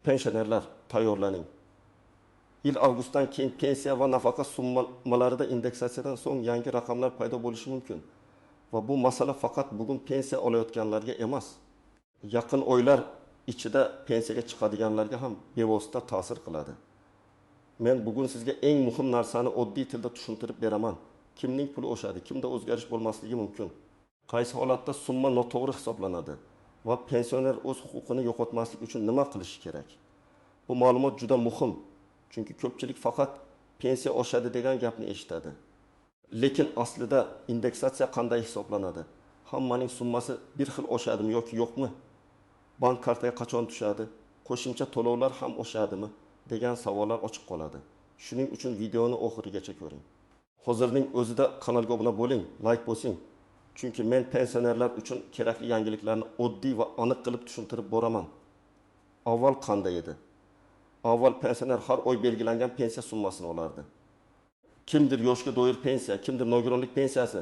pensionerlar tayyorlaning. Yil avgustdan keyin pensiya va nafaqa summalarida indeksatsiyadan so'ng yangi raqamlar paydo bo'lishi mumkin. Va bu masala faqat bugun pensiya olayotganlarga emas, yaqin oylar ichida pensiyaga chiqadiganlarga ham bevosita ta'sir qiladi. Men bugun sizga eng muhim narsani oddiy tilda tushuntirib beraman. Kimning puli oshadi, kimda o'zgarish bo'lmasligi mumkin. Qaysi holatda summa noto'g'ri hisoblanadi va pensioner o'z huquqini yo'qotmaslik uchun nima qilishi kerak? Bu ma'lumot juda muhim. Chunki ko'pchilik faqat pensiya oshadi degan gapni eshitadi. Lekin aslida indeksatsiya qanday hisoblanadi? Hammaning summasi bir xil oshadimi yoki yo'qmi? Bank kartaga qachon tushadi? Qo'shimcha to'lovlar ham oshadimi? Degan savollar ochiq qoladi. Shuning uchun videoni oxirigacha ko'ring. Hozirning o'zida kanalga obuna bo'ling, like bosing. Chunki men pensionerlar uchun kerakli yangiliklarni oddiy va aniq qilib tushuntirib boraman. Avval qanday edi? Avval pensioner har oy belgilangan pensiya summasini olardi. Kimdir yoshga doir pensiya, kimdir nogironlik pensiyasi,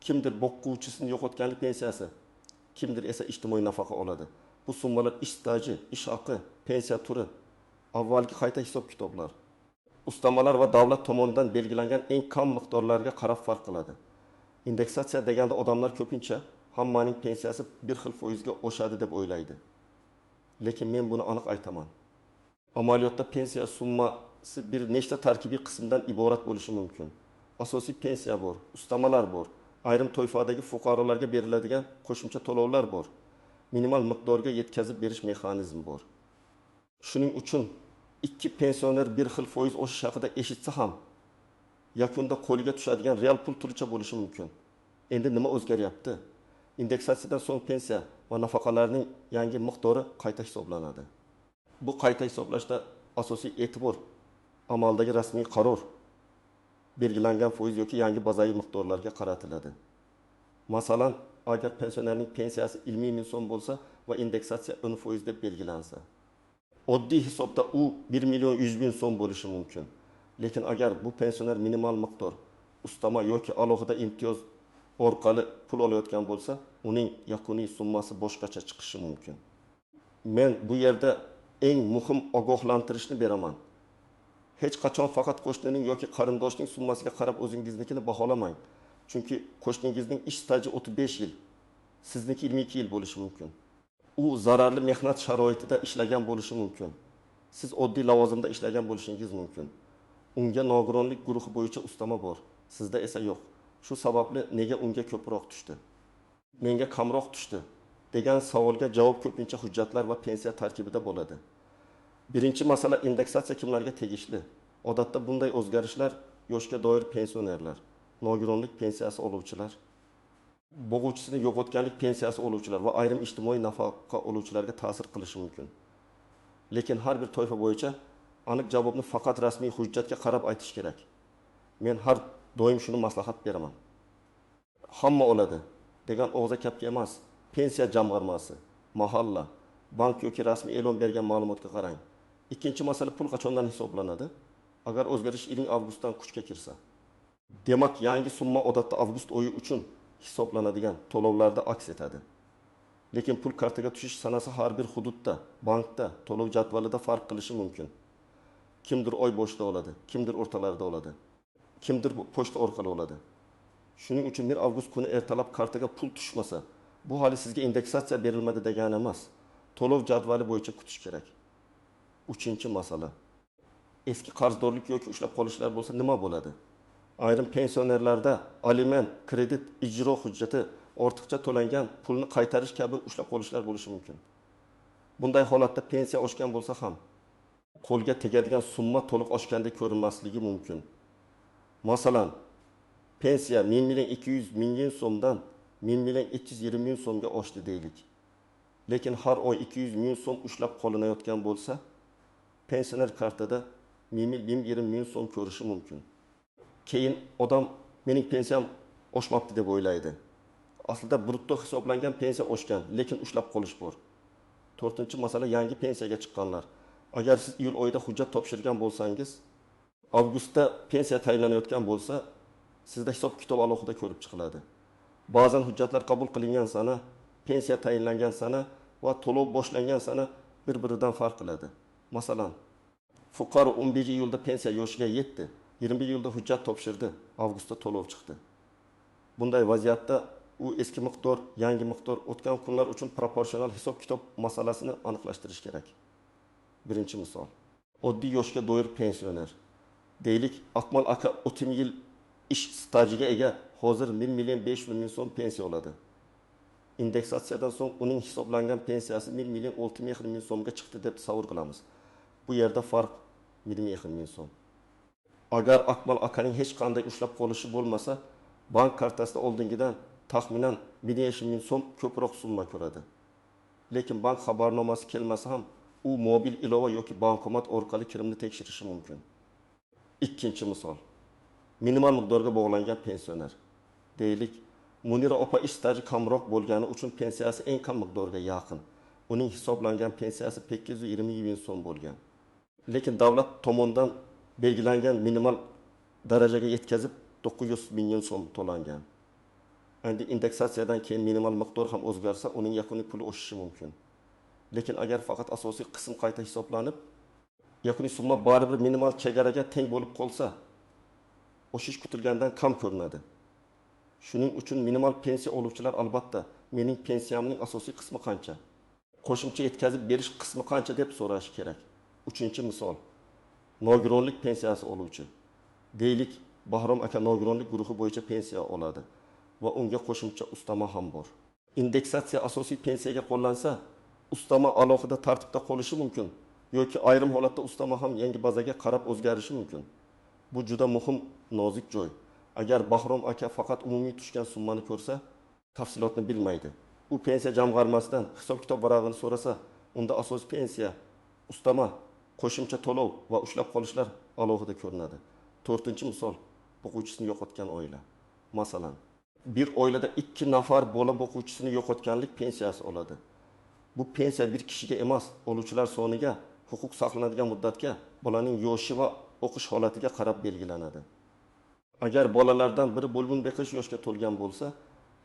kimdir boquvchisini yo'qotganlik pensiyasi, kimdir esa ijtimoiy nafaqa oladi. Bu summalar ish staji, ish haqi, pensiya turi, avvalgi qayta hisob kitoblar, ustamalar va davlat tomonidan belgilangan eng kam miqdorlarga qarab farq qiladi. Indeksatsiya deganda odamlar ko'pincha hammaning pensiyasi bir xil foizga oshadi deb o'ylaydi. Lekin men buni aniq aytaman. Amaliyotda pensiya summasi bir nechta tarkibiy qismdan iborat bo'lishi mumkin. Asosiy pensiya bor, ustamalar bor, ayrim toifadagi fuqarolarga beriladigan qo'shimcha to'lovlar bor, minimal miqdorga yetkazib berish mexanizmi bor. Shuning uchun ikki pensioner bir xil foiz oshish haqida eshitsa ham, yakunda qo'liga tushadigan real pul turlicha bo'lishi mumkin. Endi nima o'zgaryapti? Indeksatsiyadan so'ng pensiya va nafaqalarning yangi miqdori qayta hisoblanadi. Bu qayta hisoblashda asosiy e'tibor amaldagi rasmiy qaror, belgilangan foiz yoki yangi bazaviy miqdorlarga qaratiladi. Masalan, agar pensionerning pensiyasi 20 ming so'm bo'lsa va indeksatsiya 10% deb belgilansa, oddiy hisobda u 1 million 100 ming so'm bo'lishi mumkin. Lekin agar bu pensioner minimal miqdor, ustama yoki alohida imtiyoz orqali pul olayotgan bo'lsa, uning yakuniy summasi boshqacha chiqishi mumkin. Men bu yerda eng muhim ogohlantirishni beraman. Hech qachon faqat qo'shnining yoki qarindoshning summasiga qarab o'zingiznikini baholamang. Chunki qo'shningizning ish staji 35 yil, sizniki 22 yil bo'lishi mumkin. U zararli mehnat sharoitida ishlagan bo'lishi mumkin. Siz oddiy lavozimda ishlagan bo'lishingiz mumkin. Unga nogironlik guruhi bo'yicha ustama bor, sizda esa yo'q. Shu sababli nega unga ko'proq tushdi, menga kamroq tushdi degan savolga javob ko'pincha hujjatlar va pensiya tarkibida bo'ladi. Birinchi masala indeksatsiya kimlarga tegishli? Odatda bunday o'zgarishlar yoshga doir pensionerlar, nogironlik pensiyasi oluvchilar, bo'g'uvchisini yo'qotganlik pensiyasi oluvchilar va ayrim ijtimoiy nafaqa oluvchilarga ta'sir qilishi mumkin. Lekin har bir toifa bo'yicha aniq javobni faqat rasmiy hujjatga qarab aytish kerak. Men har doim shuni maslahat beraman. Hamma oladi degan og'za kapga emas, pensiya jamg'armasi, mahalla, bank yoki rasmiy e'lon bergan ma'lumotga qarang. Ikkinchi masala pul qachondan hisoblanadi? Agar o'zgarish yilning avgustdan kuchga kirsa. Demak, yangi summa odatda avgust oyi uchun hisoblanadigan to'lovlarda aks etadi. Lekin pul kartaga tushish sanasi har bir hududda, bankda, to'lov jadvalida farq qilishi mumkin. Kimdir oy boshida oladi, kimdir o'rtalarida oladi, kimdir pochta orqali oladi. Shuning uchun 1 avgust kuni ertalab kartaga pul tushmasa, bu hali sizga indeksatsiya berilmadi degani emas. To'lov jadvali bo'yicha kutish kerak. Uchinchi masala. Eski qarzdorlik yoki ushlab qolishlar bo'lsa nima bo'ladi? Ayrim pensionerlarda aliment, kredit, ijro hujjati, ortiqcha to'langan pulni qaytarish kabi ushlab qolishlar bo'lishi mumkin. Bunday holatda pensiya oshgan bo'lsa ham qo'lga tegadigan summa to'liq oshgandek ko'rinmasligi mumkin. Masalan, pensiya 1.200 ming so'mdan 1.220 ming so'mga oshdi deylik. Lekin har oy 200 ming so'm ushlab qolinayotgan bo'lsa, pensioner kartada 1.20 ming so'm ko'rishi mumkin. Keyin odam mening pensiyam oshmabdi deb o'ylaydi. Aslida brutto hisoblangan pensiya oshgan, lekin ushlab qolish bor. 4-masala yangi pensiyaga chiqqanlar. Agar siz iyul oyida hujjat topshirgan bo'lsangiz, avgustda pensiya tayinlanayotgan bo'lsa, sizda hisob kitob alohida ko'rib chiqiladi. Ba'zan hujjatlar qabul qilingan sana, pensiya tayinlangan sana va to'lov boshlangan sana bir-biridan farq qiladi. Masalan, fuqaro 11 iyulda pensiya yoshiga yetdi. 21 iyulda hujjat topshirdi. Avgustda to'lov chiqdi. Bunday vaziyatda u eski miqdor, yangi miqdor o'tgan kunlar uchun proporsional hisob-kitob masalasini aniqlashtirish kerak. Birinchi misol. Oddiy yoshga doir pensioner. Deylik, Akmal aka 30 yil ish stajiga ega, hozir 1 million 500 ming so'm pensiya oladi. Indeksatsiyadan so'ng uning hisoblangan pensiyasi 1 million 600 ming so'mga chiqdi deb tasavvur qilamiz. Bu yerda farq 20 ming so'm. Agar Akmal akaning hech qanday ushlab qolishi bo'lmasa, bank kartasida oldingidan taxminan 1 ming so'm ko'proq summa ko'radi. Lekin bank xabarnomasi kelmasa ham u mobil ilova yoki bankomat orqali kirimni tekshirishi mumkin. Ikkinchi misol. Minimal miqdorga bog'langan pensioner. Deylik, Munira opa ish staji kamroq bo'lgani uchun pensiyasi eng kam miqdorga yaqin. Uning hisoblangan pensiyasi 820 ming so'm bo'lgan. Lekin davlat tomonidan belgilangan minimal darajaga yetkazib 900 ming so'm to'langan. Endi indeksatsiyadan keyin minimal miqdor ham o'zgarsa, uning yakuniy puli oshishi mumkin. Lekin agar faqat asosiy qism qayta hisoblanib, yakuniy summa baribir minimal chegaraga teng bo'lib qolsa, oshish kutilgandan kam ko'rinadi. Shuning uchun minimal pensiya oluvchilar albatta mening pensiyamning asosiy qismi qancha, qo'shimcha yetkazib berish qismi qancha deb so'rashi kerak. Uchinchi misol. Nogironlik pensiyasi oluvchi. Deylik, Bahrom aka nogironlik guruhi bo'yicha pensiya oladi va unga qo'shimcha ustama ham bor. Indeksatsiya asosiy pensiyaga qo'llansa, ustama alohida tartibda qolishi mumkin yoki ayrim holatda ustama ham yangi bazaga qarab o'zgarishi mumkin. Bu juda muhim, nozik joy. Agar Bahrom aka faqat umumiy tushgan summani ko'rsa, tafsilotni bilmaydi. U pensiya jamg'armasidan hisob-kitob varag'ini so'rasa, unda asosiy pensiya, ustama, qo'shimcha to'lov va ushlab qolishlar alohida ko'rinadi. To'rtinchi misol, o'quvchisini yo'qotgan oila. Masalan, bir oilada 2 nafar bola o'quvchisini yo'qotganlik pensiyasi oladi. Bu pensiya bir kishiga emas, oluvchilar soniga, huquq saqlanadigan muddatga, bolaning yoshi va o'qish holatiga qarab belgilanadi. Agar bolalardan biri bo'lg'un 5 yoshga to'lgan bo'lsa,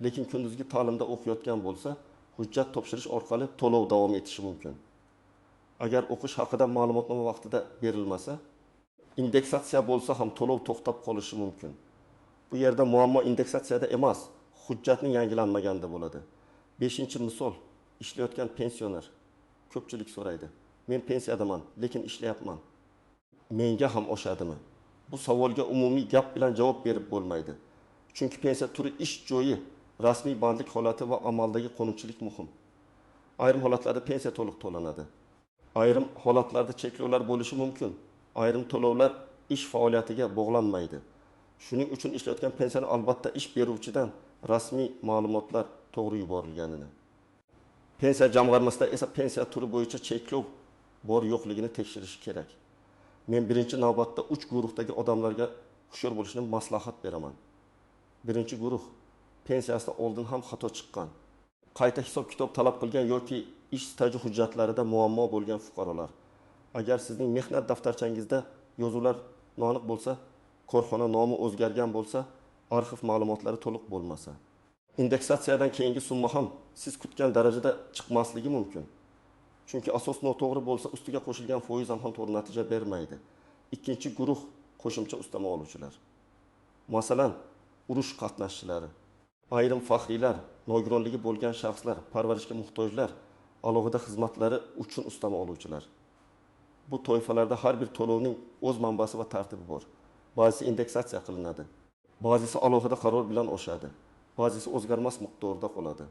lekin kunduzgi ta'limda o'qiyotgan bo'lsa, hujjat topshirish orqali to'lov davom etishi mumkin. Agar o'qish haqida ma'lumotnoma vaqtida berilmasa, indeksatsiya bo'lsa ham to'lov to'xtab qolishi mumkin. Bu yerda muammo indeksatsiyada emas, hujjatning yangilanmaganda bo'ladi. 5-misol, ishlayotgan pensioner. Ko'pchilik so'raydi. Men pensiyadaman, lekin ishlayapman. Menga ham oshadimi? Bu savolga umumiy gap bilan javob berib bo'lmaydi. Chunki pensiya turi ish joyi, rasmiy bandlik holati va amaldagi qonunchilik muhim. Ayrim holatlarda pensiya to'liq to'lanadi. Ayrim holatlarda cheklovlar bo'lishi mumkin. Ayrim to'lovlar ish faoliyatiga bog'lanmaydi. Shuning uchun ishlayotgan pensiyani albatta ish beruvchidan rasmiy ma'lumotlar to'g'ri yuborilganini. Pensiya jamg'armasida esa pensiya turi bo'yicha cheklov bor yo'qligini tekshirish kerak. Men birinchi navbatda 3 guruhdagi odamlarga hushyor bo'lishni maslahat beraman. Birinchi guruh, pensiyasida oldin ham xato chiqqan, qayta hisob-kitob talab qilgan yoki ish staji hujjatlarida muammo bo'lgan fuqarolar. Agar sizning mehnat daftarchangizda yozuvlar noaniq bo'lsa, korxona nomi o'zgargan bo'lsa, arxiv ma'lumotlari to'liq bo'lmasa, indeksatsiyadan keyingi summa ham siz kutgan darajada chiqmasligi mumkin. Chunki asos noto'g'ri bo'lsa, ustiga qo'shilgan foiz ham to'g'ri natija bermaydi. Ikkinchi guruh qo'shimcha ustama oluvchilar. Masalan, urush qatnashchilari, ayrim faxriylar, nogironligi bo'lgan shaxslar, parvarishga muhtojlar, alohida xizmatlari uchun ustama oluvchilar. Bu toifalarda har bir to'lovning o'z manbasi va tartibi bor. Ba'zisi indeksatsiya qilinadi, ba'zisi alohida qaror bilan oshadi, ba'zisi o'zgarmas miqdorda qoladi.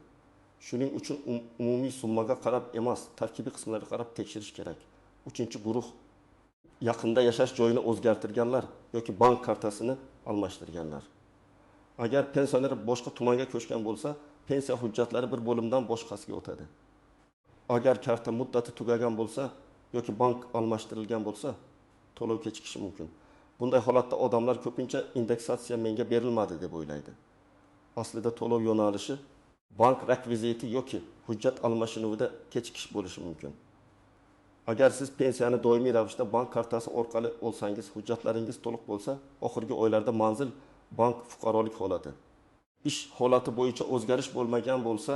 Shuning uchun umumiy summaga qarab emas, tarkibiy qismlarga qarab tekshirish kerak. Uchinchi guruh, yaqinda yashash joyini o'zgartirganlar yoki bank kartasini almashtirganlar. Agar pensioner boshqa tumanga ko'chgan bo'lsa, pensiya hujjatlari bir bo'limdan boshqasiga o'tadi. Agar karta muddati tugagan bo'lsa yoki bank almashtirilgan bo'lsa, to'lov kechikishi mumkin. Bunday holatda odamlar ko'pincha indeksatsiya menga berilmadi deb o'ylaydi. Aslida to'lov yo'nalishi bank rekviziti yoki hujjat almashinuvida kechikish bo'lishi mumkin. Agar siz pensiyani doimiy ravishda bank kartasi orqali olsangiz, hujjatlaringiz to'liq bo'lsa, oxirgi oylarda manzil bank fuqarolik holati. Ish holati bo'yicha o'zgarish bo'lmagan bo'lsa,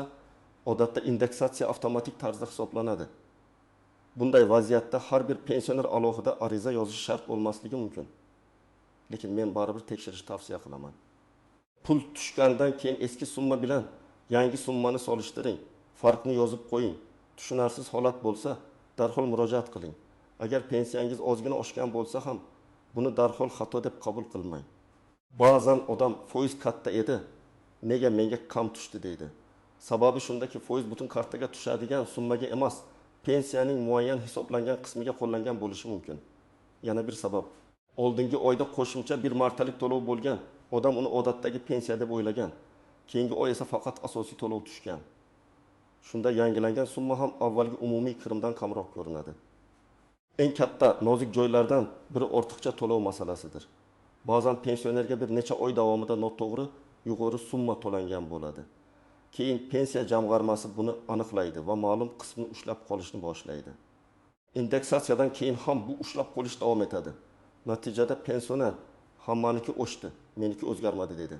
odatda indeksatsiya avtomatik tarzda hisoblanadi. Bunday vaziyatda har bir pensioner alohida ariza yozishi shart bo'lmasligi mumkin. Lekin men baribir tekshirishni tavsiya qilaman. Pul tushgandan keyin eski summa bilan yangi summani solishtiring. Farqni yozib qo'ying. Tushunarsiz holat bo'lsa, darhol murojaat qiling. Agar pensiyangiz ozgina oshgan bo'lsa ham, buni darhol xato deb qabul qilmang. Ba'zan odam foiz katta edi, nega menga kam tushdi deydi. Sababi shundaki, foiz butun kartaga tushadigan summaga emas, pensiyaning muayyan hisoblangan qismiga qo'llangan bo'lishi mumkin. Yana bir sabab, oldingi oyda qo'shimcha bir martalik to'lov bo'lgan, odam uni odatdagi pensiya deb o'ylagan. Keyingi oy esa faqat asosiy to'lov tushgan. Shunda yangilangan summa ham avvalgi umumiy kirimdan kamroq ko'rinadi. Eng katta nozik joylardan biri ortiqcha to'lov masalasidir. Ba'zan pensionerga bir necha oy davomida noto'g'ri yuqori summa to'langan bo'ladi. Keyin pensiya jamg'armasi buni aniqlaydi va ma'lum qismini ushlab qolishni boshlaydi. Indeksatsiyadan keyin ham bu ushlab qolish davom etadi. Natijada pensioner hammaniki oshdi, meniki o'zgarmadi dedi.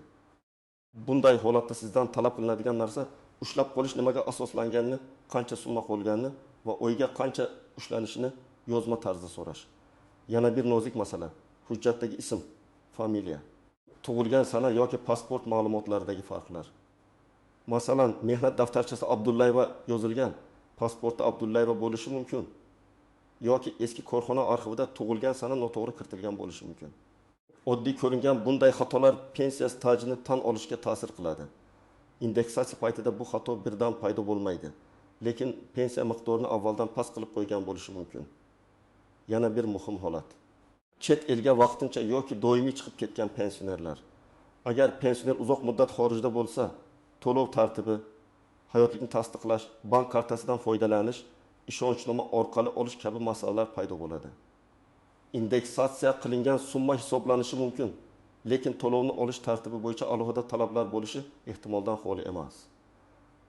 Bunday holatda sizdan talab qilinadigan narsa ushlab qolish nimaga asoslanganini, qancha summa qolganini va oyga qancha ushlanishini yozma tarzda so'rash. Yana bir nozik masala, hujjatdagi ism, familiya, tug'ilgan sana yoki pasport ma'lumotlaridagi farqlar. Masalan, mehnat daftarchasi Abdullayeva yozilgan, pasportda Abdullayeva bo'lishi mumkin. Yoki eski korxona arxivida tug'ilgan sana noto'g'ri kiritilgan bo'lishi mumkin. Oddiy ko'ringan bunday xatolar pensiya stajini tan olishga ta'sir qiladi. Indeksatsiya paytida bu xato birdan paydo bo'lmaydi, lekin pensiya miqdorini avvaldan past qilib qo'ygan bo'lishi mumkin. Yana bir muhim holat. Chet elga vaqtincha yoki doimiy chiqib ketgan pensionerlar. Agar pensioner uzoq muddat xorijda bo'lsa, to'lov tartibi, hayotlikni tasdiqlash, bank kartasidan foydalanish, ishonchnoma orqali olish kabi masalalar paydo bo'ladi. Indeksatsiya qilingan summa hisoblanishi mumkin, lekin to'lovni olish tartibi bo'yicha alohida talablar bo'lishi ehtimoldan xoli emas.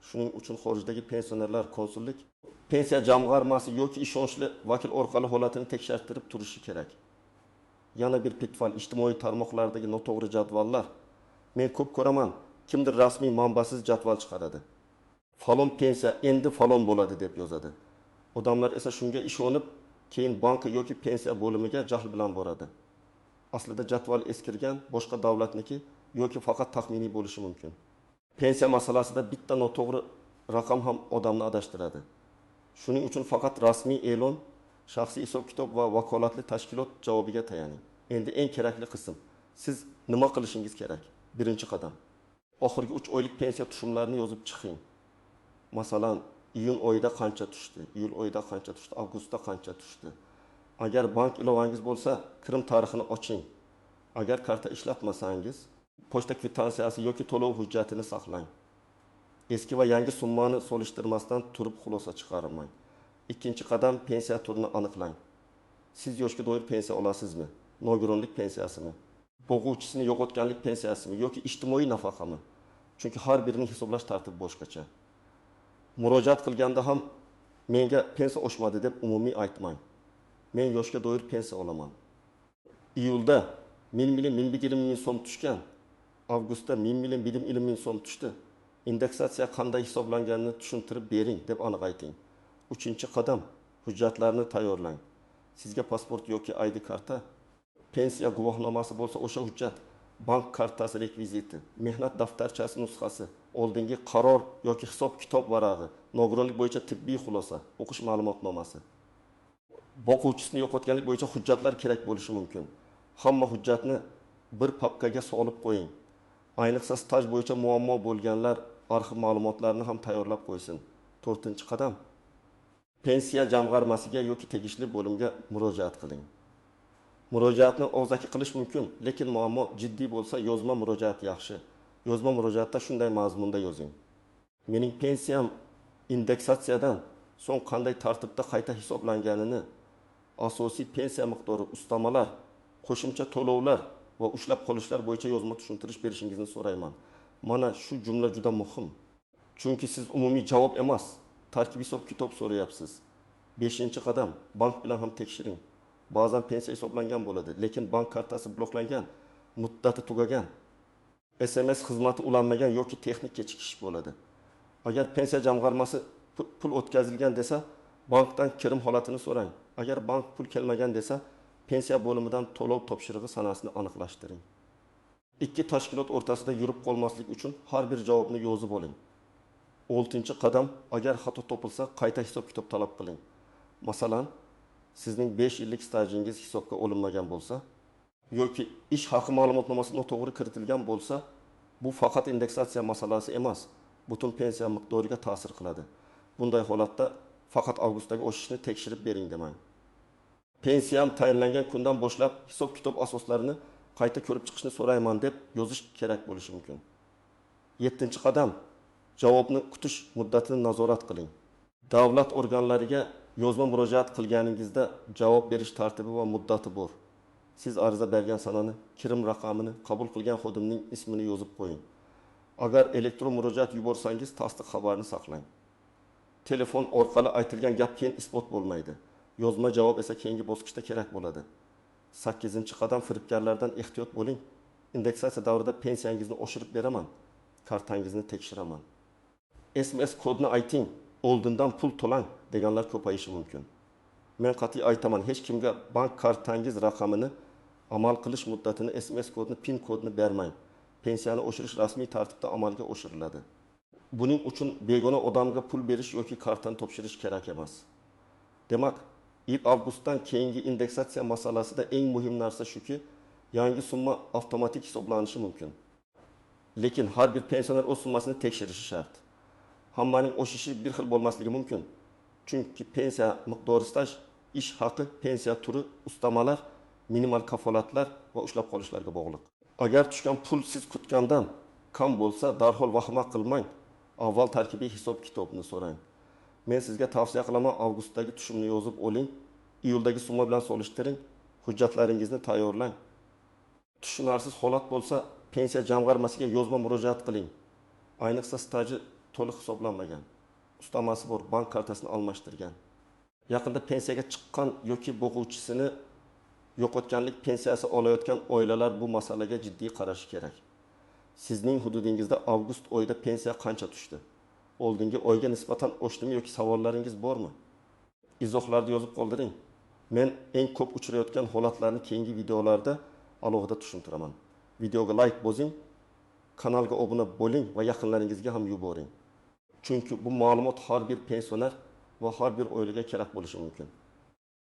Shuning uchun xorijdagi pensionerlar konsullik, pensiya jamg'armasi yoki ishonchli vakil orqali holatini tekshirtirib turishi kerak. Yana bir pitfall, ijtimoiy tarmoqlardagi noto'g'ri jadvallar. Men ko'p ko'raman, kimdir rasmiy manbasiz jadval chiqaradi. Falon pensiya endi falon bo'ladi deb yozadi. Odamlar esa shunga ishonib, keyin bank yoki pensiya bo'limiga jahl bilan boradi. Aslida jadval eskirgan, boshqa davlatniki yoki faqat taxminiy bo'lishi mumkin. Pensiya masalasida bitta noto'g'ri raqam ham odamni adashtiradi. Shuning uchun faqat rasmiy e'lon, shaxsiy hisob-kitob va vakolatli tashkilot javobiga tayaning. Endi eng kerakli qism. Siz nima qilishingiz kerak? Birinchi qadam. Oxirgi 3 oylik pensiya tushumlarini yozib chiqing. Masalan, iyun oyida qancha tushdi, iyul oyida qancha tushdi, avgustda qancha tushdi. Agar bank ilovangiz bo'lsa, kirim tarixini oching. Agar karta ishlatmasangiz, pochta kvittansiyasi yoki to'lov hujjatini saqlang. Eski va yangi summani solishtirmasdan turib xulosa chiqarmang. Ikkinchi qadam, pensiya turini aniqlang. Siz yoshga doir pensiya olasizmi? Nogironlik pensiyasimi? Bo'g'uvchisini yo'qotganlik pensiyasimi yoki ijtimoiy nafaqami? Chunki har birining hisoblash tartibi boshqacha. Murojaat qilganda ham menga pensiya oshmadi deb umumiy aytmang. Men yoshga doir pensiya olaman. Iyulda 1020 so'm tushgan. Avgustda 1020 so'm tushdi. Indeksatsiya qanday hisoblanganini tushuntirib bering deb aniq ayting. Uchinchi qadam, hujjatlarni tayyorlang. Sizga pasport yoki ID karta, pensiya guvohnomasi bo'lsa, o'sha hujjat, bank kartasi rekviziti, mehnat daftarchasi nusxasi, oldingi qaror yoki hisob-kitob varag'i, nogironlik bo'yicha tibbiy xulosa, o'qish ma'lumotnomasi. Boquvchisini yo'qotganlik bo'yicha hujjatlar kerak bo'lishi mumkin. Hamma hujjatni bir papkaga solib qo'ying. Ayniqsa staj bo'yicha muammo bo'lganlar arxiv ma'lumotlarini ham tayyorlab qo'ysin. 4-qadam, pensiya jamg'armasiga yoki tegishli bo'limga murojaat qiling. Murojaatni og'zaki qilish mumkin, lekin muammo jiddiy bo'lsa yozma murojaat yaxshi. Yozma murojaatda shunday mazmunda yozing. Mening pensiyam indeksatsiyadan so'ng qanday tartibda qayta hisoblanganini, asosiy pensiya miqdori, ustamalar, qo'shimcha to'lovlar va ushlab qolishlar bo'yicha yozma tushuntirish berishingizni so'rayman. Mana shu jumla juda muhim. Chunki siz umumiy javob emas, tarkib hisob-kitob so'rayapsiz. 5-qadam, bank bilan ham tekshiring. Ba'zan pensiya hisoblangan bo'ladi, lekin bank kartasi bloklangan, muddati tugagan, SMS xizmati ulanmagan yoki texnik kechikish bo'ladi. Agar pensiya jamg'armasi pul o'tkazilgan desa, Bankdan kirim holatini so'rang. Agar bank pul kelmagan desa, pensiya bo'limidan to'lov topshirig'i sanasini aniqlashtiring. Ikki tashkilot o'rtasida yurib qolmaslik uchun har bir javobni yozib oling. 6-qadam, agar xato topilsa, qayta hisob-kitob talab qiling. Masalan, sizning 5 yillik stajingiz hisobga olinmagan bo'lsa yoki ish haqi ma'lumotnomasi noto'g'ri kiritilgan bo'lsa, bu faqat indeksatsiya masalasi emas, butun pensiya miqdoriga ta'sir qiladi. Bunday holatda faqat avgustdagi oshishni tekshirib bering demang. Pensiyam tayinlangan kundan boshlab hisob-kitob asoslarini qayta ko'rib chiqishni so'rayman deb yozish kerak bo'lishi mumkin. 7-qadam, javobni kutish muddatini nazorat qiling. Davlat organlariga yozma murojaat qilganingizda javob berish tartibi va muddati bor. Siz ariza bergan sanani, kirim raqamini, qabul qilgan xodimning ismini yozib qo'ying. Agar elektron murojaat yuborsangiz, tasdiq xabarini saqlang. Telefon orqali aytilgan gap keyin isbot bo'lmaydi. Yozma javob esa keyingi bosqichda kerak bo'ladi. 8-qadam, firibgarlardan ehtiyot bo'ling. Indeksatsiya davrida pensiyangizni oshirib beraman, kartangizni tekshiraman. SMS kodni ayting, oldindan pul to'lang deganlar ko'payishi mumkin. Men qat'iy aytaman, hech kimga bank kartangiz raqamini, amal qilish muddatini, SMS kodni, PIN kodni bermang. Pensiyani oshirish rasmiy tartibda amalga oshiriladi. Buning uchun begona odamga pul berish yoki kartani topshirish kerak emas. Demak, avgustdan keyingi indeksatsiya masalasida eng muhim narsa shuki, yangi summa avtomatik hisoblanishi mumkin. Lekin har bir pensioner o'z summasini tekshirishi shart. Hammaning oshishi bir xil bo'lmasligi mumkin. Chunki pensiya miqdori, staj, ish haqi, pensiya turi, ustamalar, minimal kafolatlar va ushlab qolishlarga bog'liq. Agar tushgan pul siz kutgandan kam bo'lsa, darhol vahima qilmang. Avval tarkibiy hisob-kitobni so'rang. Men sizga tavsiya qilaman, avgustdagi tushumni yozib oling, iyuldagi summa bilan solishtiring, hujjatlaringizni tayyorlang. Tushunarsiz holat bo'lsa, pensiya jamg'armasiga yozma murojaat qiling. Ayniqsa staji to'liq hisoblanmagan, ustamasi bor, bank kartasini almashtirgan. Yaqinda pensiyaga chiqqan yoki bo'g'uvchisini yo'qotganlik pensiyasi olayotgan oilalar bu masalaga jiddiy qarashi kerak. Sizning hududingizda avgust oyida pensiya qancha tushdi? Oldingi oyga nisbatan oshdimi yoki savollaringiz bormi? Izohlarni yozib qoldiring. Men eng ko'p uchrayotgan holatlarni keyingi videolarda alohida tushuntiraman. Videoga like bosing, kanalga obuna bo'ling va yaqinlaringizga ham yuboring. Chunki bu ma'lumot har bir pensioner va har bir oilaga kerak bo'lishi mumkin.